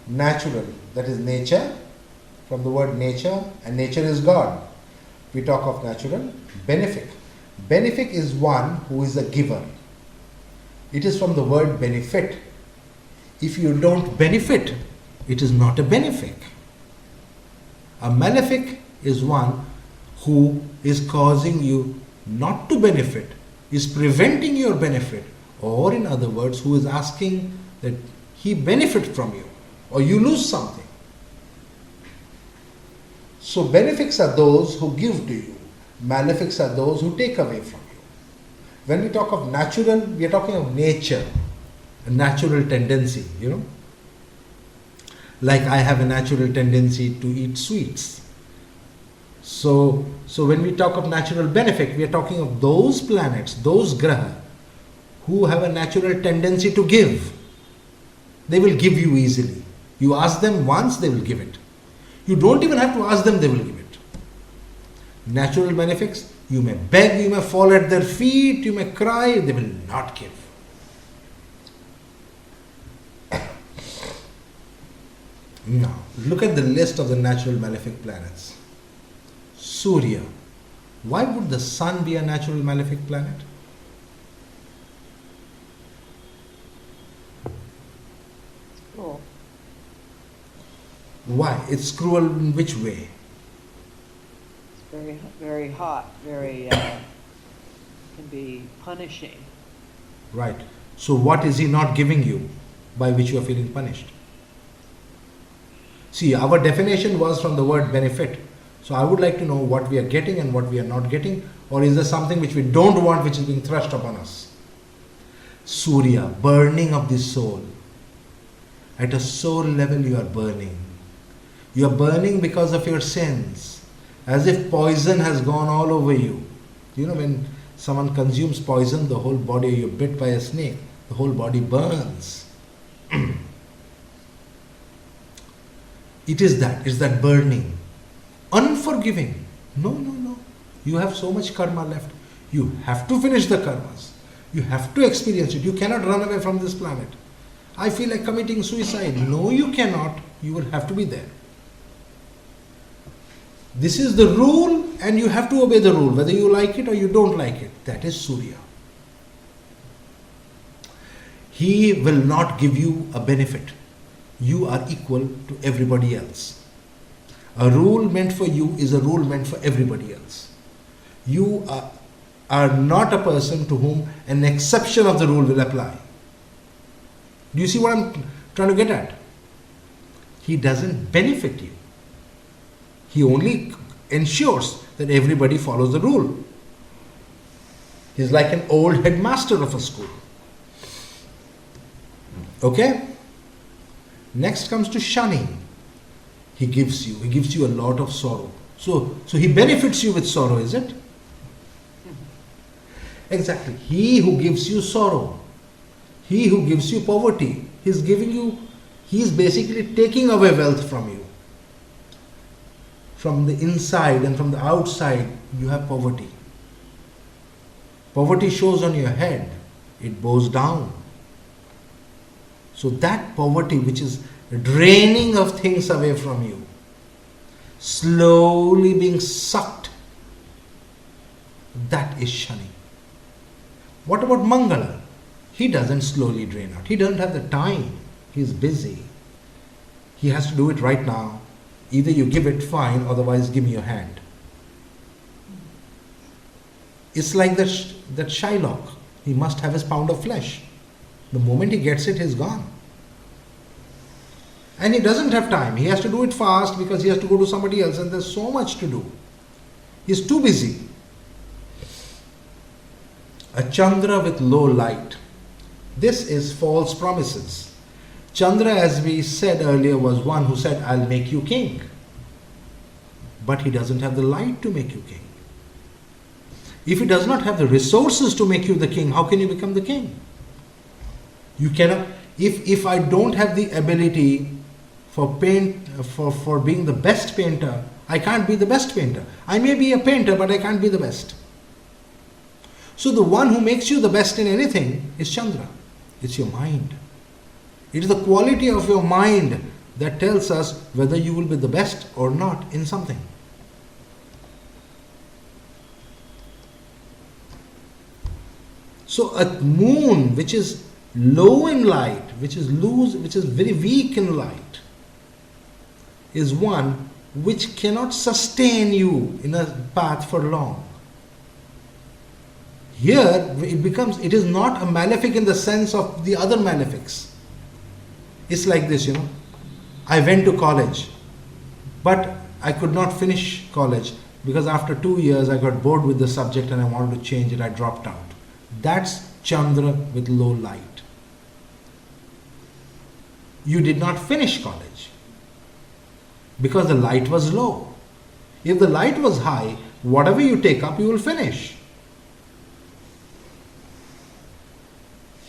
natural, that is nature, from the word nature, and nature is God. We talk of natural. Benefic. Benefic is one who is a giver. It is from the word benefit. If you don't benefit, it is not a benefic. A malefic is one who is causing you not to benefit, is preventing your benefit, or in other words, who is asking that he benefit from you or you lose something. So benefics are those who give to you. Malefics are those who take away from you. When we talk of natural, we are talking of nature, a natural tendency, Like I have a natural tendency to eat sweets. So when we talk of natural benefic, we are talking of those planets, those graha, who have a natural tendency to give. They will give you easily. You ask them once, they will give it. You don't even have to ask them, they will give it. Natural benefics, you may beg, you may fall at their feet, you may cry, they will not give. Now, look at the list of the natural malefic planets. Surya. Why would the sun be a natural malefic planet? Cool. Why? It's cruel in which way? It's very, very hot, very, can be punishing. Right. So what is he not giving you by which you are feeling punished? See, our definition was from the word benefit. So I would like to know what we are getting and what we are not getting, or is there something which we don't want which is being thrust upon us? Surya, burning of the soul. At a soul level you are burning. You are burning because of your sins, as if poison has gone all over you. When someone consumes poison, the whole body, you're bit by a snake, the whole body burns. It's that burning. Unforgiving. No. You have so much karma left. You have to finish the karmas. You have to experience it. You cannot run away from this planet. I feel like committing suicide. No, you cannot. You will have to be there. This is the rule and you have to obey the rule, whether you like it or you don't like it. That is Surya. He will not give you a benefit. You are equal to everybody else. A rule meant for you is a rule meant for everybody else. You are not a person to whom an exception of the rule will apply. Do you see what I'm trying to get at? He doesn't benefit you. He only ensures that everybody follows the rule. He's like an old headmaster of a school. Okay? Next comes to Shani. He gives you a lot of sorrow. So he benefits you with sorrow, is it? Exactly. He who gives you sorrow, he who gives you poverty, he's basically taking away wealth from you. From the inside and from the outside, you have poverty. Poverty shows on your head, it bows down. So that poverty which is draining of things away from you, slowly being sucked, that is Shani. What about Mangala? He doesn't slowly drain out. He doesn't have the time. He's busy. He has to do it right now. Either you give it, fine, otherwise give me your hand. It's like that Shylock. He must have his pound of flesh. The moment he gets it, he's gone. And he doesn't have time. He has to do it fast because he has to go to somebody else and there's so much to do. He's too busy. A Chandra with low light. This is false promises. Chandra, as we said earlier, was one who said, I'll make you king. But he doesn't have the light to make you king. If he does not have the resources to make you the king, how can you become the king? You cannot. If I don't have the ability for being the best painter, I can't be the best painter. I may be a painter, but I can't be the best. So the one who makes you the best in anything is Chandra. It's your mind. It is the quality of your mind that tells us whether you will be the best or not in something. So a moon which is low in light, which is very weak in light, is one which cannot sustain you in a path for long. Here it is not a malefic in the sense of the other malefics. It's like this, I went to college, but I could not finish college because after 2 years I got bored with the subject and I wanted to change it. I dropped out. That's Chandra with low light. You did not finish college because the light was low. If the light was high, whatever you take up, you will finish.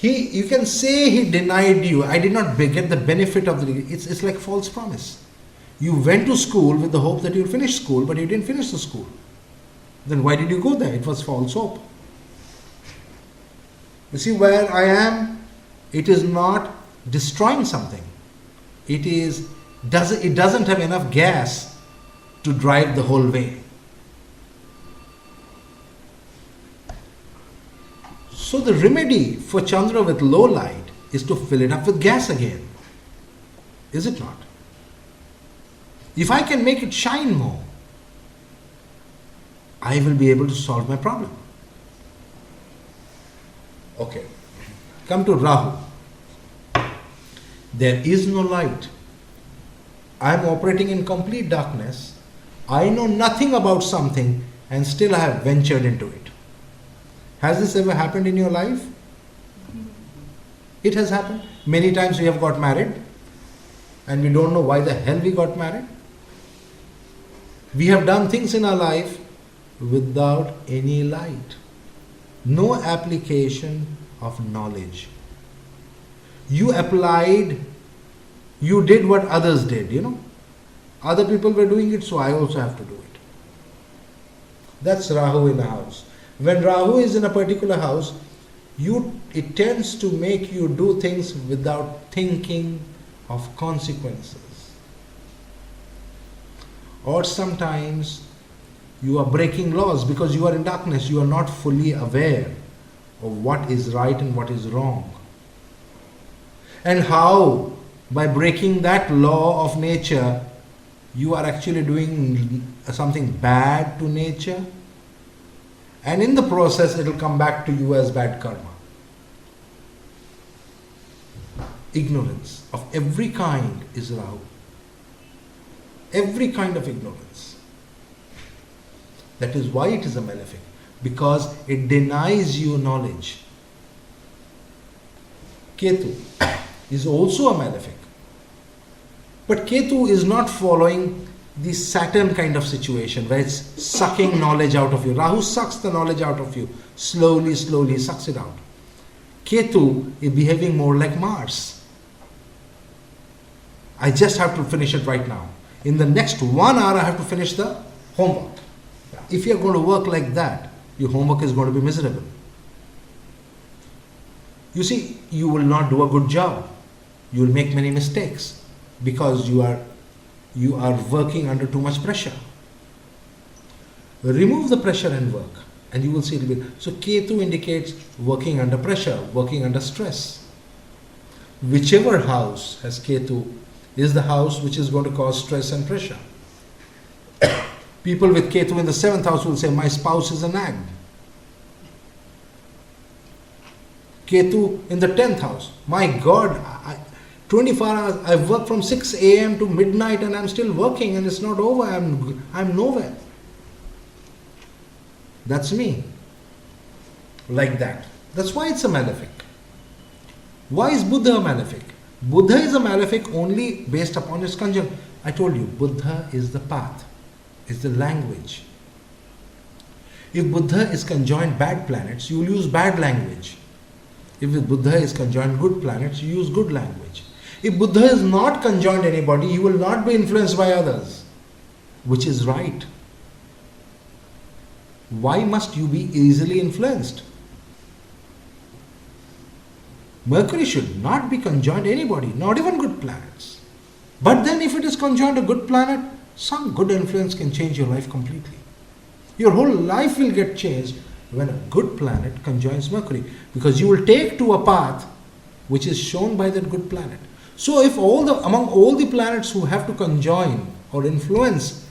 You can say he denied you. I did not get the benefit of the degree. It's like false promise. You went to school with the hope that you'll finish school, but you didn't finish the school. Then why did you go there? It was false hope. You see where I am? It is not destroying something. It doesn't have enough gas to drive the whole way. So the remedy for Chandra with low light is to fill it up with gas again. Is it not? If I can make it shine more, I will be able to solve my problem. Okay. Come to Rahu. There is no light. I am operating in complete darkness. I know nothing about something and still I have ventured into it. Has this ever happened in your life? It has happened. Many times we have got married and we don't know why the hell we got married. We have done things in our life without any light. No application of knowledge. You did what others did, Other people were doing it, so I also have to do it. That's Rahu in a house. When Rahu is in a particular house, it tends to make you do things without thinking of consequences. Or sometimes you are breaking laws because you are in darkness. You are not fully aware of what is right and what is wrong. And how, by breaking that law of nature, you are actually doing something bad to nature. And in the process, it will come back to you as bad karma. Ignorance of every kind is Rahu. Every kind of ignorance. That is why it is a malefic. Because it denies you knowledge. Ketu is also a malefic. But Ketu is not following the Saturn kind of situation where it's sucking knowledge out of you. Rahu sucks the knowledge out of you. Slowly sucks it out. Ketu is behaving more like Mars. I just have to finish it right now. In the next 1 hour, I have to finish the homework. If you're going to work like that, your homework is going to be miserable. You see, you will not do a good job. You will make many mistakes because you are working under too much pressure. Remove the pressure and work, and you will see it will be. So Ketu indicates working under pressure, working under stress. Whichever house has Ketu is the house which is going to cause stress and pressure. People with Ketu in the 7th house will say, my spouse is a nag. Ketu in the 10th house, my God, 24 hours, I work from 6 a.m. to midnight and I'm still working and it's not over, I'm nowhere. That's me. Like that. That's why it's a malefic. Why is Buddha a malefic? Buddha is a malefic only based upon its conjunction. I told you, Buddha is the path, is the language. If Buddha is conjoined bad planets, you will use bad language. If Buddha is conjoined good planets, you use good language. If Buddha is not conjoined anybody, you will not be influenced by others, which is right. Why must you be easily influenced? Mercury should not be conjoined anybody, not even good planets. But then if it is conjoined a good planet, some good influence can change your life completely. Your whole life will get changed when a good planet conjoins Mercury, because you will take to a path which is shown by that good planet. So if among all the planets who have to conjoin or influence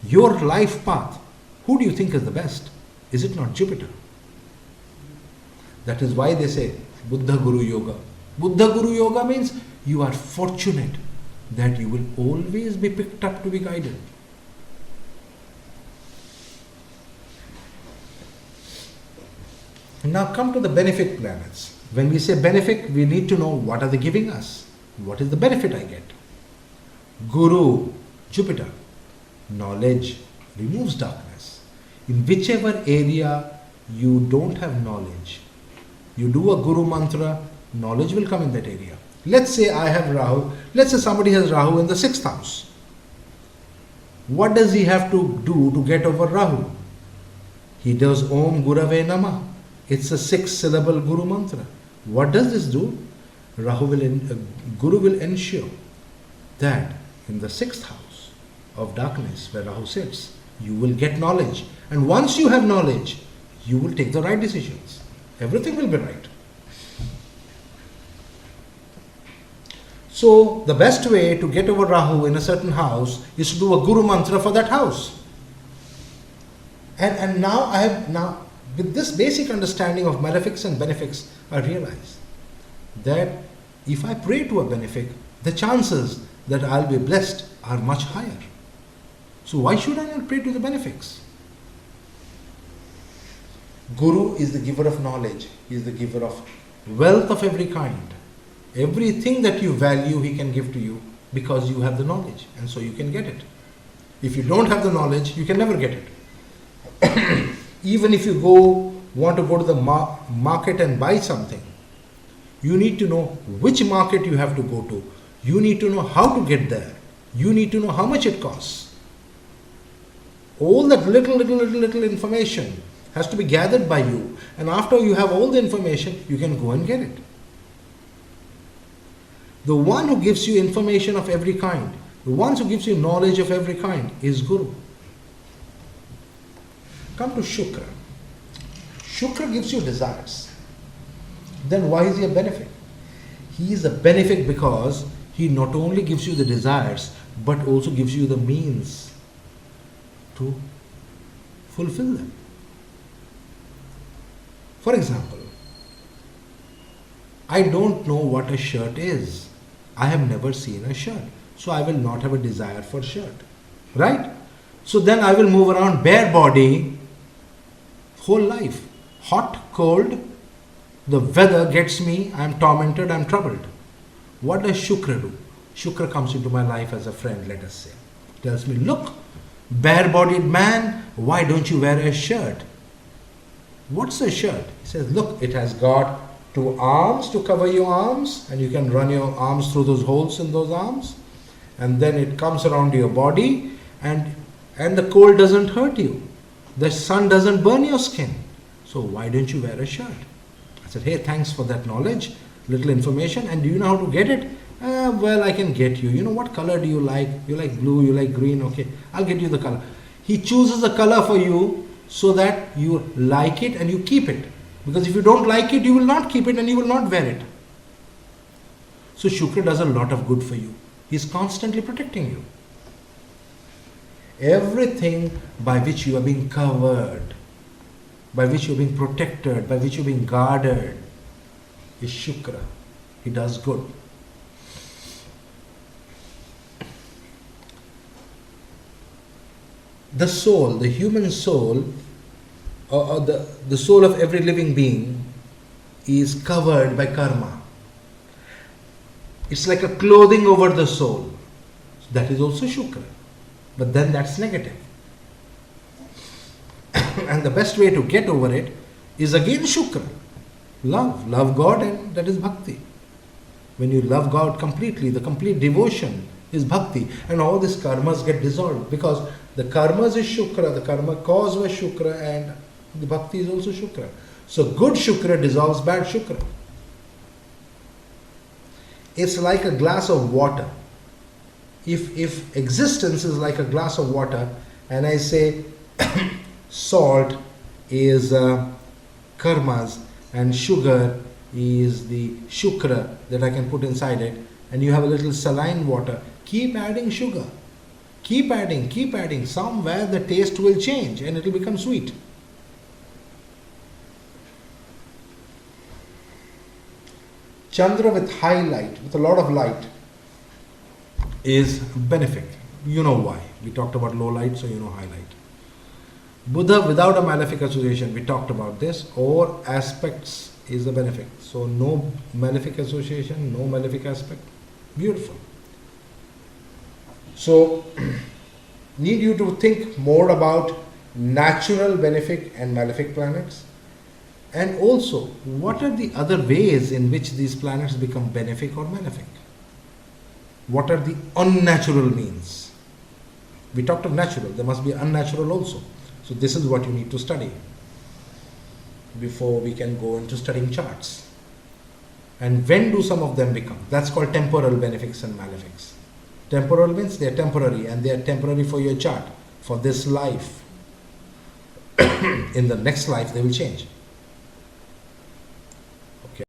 your life path, who do you think is the best? Is it not Jupiter? That is why they say Buddha Guru Yoga. Buddha Guru Yoga means you are fortunate that you will always be picked up to be guided. Now come to the benefic planets. When we say benefic, we need to know what are they giving us. What is the benefit I get? Guru, Jupiter, knowledge, removes darkness. In whichever area you don't have knowledge, you do a Guru mantra, knowledge will come in that area. Let's say I have Rahu. Let's say somebody has Rahu in the 6th house. What does he have to do to get over Rahu? He does Om Gurave Namah. It's a 6-syllable Guru mantra. What does this do? Guru will ensure that in the 6th house of darkness where Rahu sits, you will get knowledge. And once you have knowledge, you will take the right decisions. Everything will be right. So the best way to get over Rahu in a certain house is to do a Guru mantra for that house. And now with this basic understanding of malefics and benefics, I realize that if I pray to a benefic, the chances that I'll be blessed are much higher. So why should I not pray to the benefics? Guru is the giver of knowledge. He is the giver of wealth of every kind. Everything that you value, he can give to you because you have the knowledge, and so you can get it. If you don't have the knowledge, you can never get it. Even if you want to go to the market and buy something, you need to know which market you have to go to. You need to know how to get there. You need to know how much it costs. All that little information has to be gathered by you. And after you have all the information, you can go and get it. The one who gives you information of every kind, the one who gives you knowledge of every kind is Guru. Come to Shukra. Shukra gives you desires. Then why is he a benefic? He is a benefic because he not only gives you the desires, but also gives you the means to fulfill them. For example, I don't know what a shirt is. I have never seen a shirt. So I will not have a desire for shirt. Right? So then I will move around bare body whole life. Hot, cold, the weather gets me, I am tormented, I am troubled. What does Shukra do? Shukra comes into my life as a friend, let us say. Tells me, look, bare-bodied man, why don't you wear a shirt? What's a shirt? He says, look, it has got 2 arms to cover your arms, and you can run your arms through those holes in those arms, and then it comes around your body, and the cold doesn't hurt you. The sun doesn't burn your skin. So why don't you wear a shirt? I said, hey, thanks for that knowledge, little information, and do you know how to get it? Well, I can get you. You know, what color do you like? You like blue, you like green, okay, I'll get you the color. He chooses a color for you so that you like it and you keep it. Because if you don't like it, you will not keep it and you will not wear it. So Shukra does a lot of good for you. He is constantly protecting you. Everything by which you are being covered, by which you are being protected, by which you are being guarded, is Shukra. He does good. The soul, the human soul, or the soul of every living being is covered by karma. It's like a clothing over the soul. That is also Shukra. But then that's negative. And the best way to get over it is again Shukra. Love. Love God, and that is bhakti. When you love God completely, the complete devotion is bhakti. And all these karmas get dissolved because the karmas is Shukra, the karma cause was Shukra, and the bhakti is also Shukra. So good Shukra dissolves bad Shukra. It's like a glass of water. if existence is like a glass of water, and I say salt is karmas and sugar is the shukra that I can put inside it, and you have a little saline water, keep adding sugar. Keep adding, keep adding. Somewhere the taste will change and it will become sweet. Chandra with high light, with a lot of light, is benefic. You know why. We talked about low light, so you know high light. Buddha without a malefic association, we talked about this, or aspects is a benefic. So no malefic association, no malefic aspect. Beautiful. So, need you to think more about natural benefic and malefic planets, and also what are the other ways in which these planets become benefic or malefic? What are the unnatural means? We talked of natural, there must be unnatural also. So this is what you need to study before we can go into studying charts. And when do some of them become? That's called temporal benefics and malefics. Temporal means they are temporary, and they are temporary for your chart, for this life. In the next life they will change.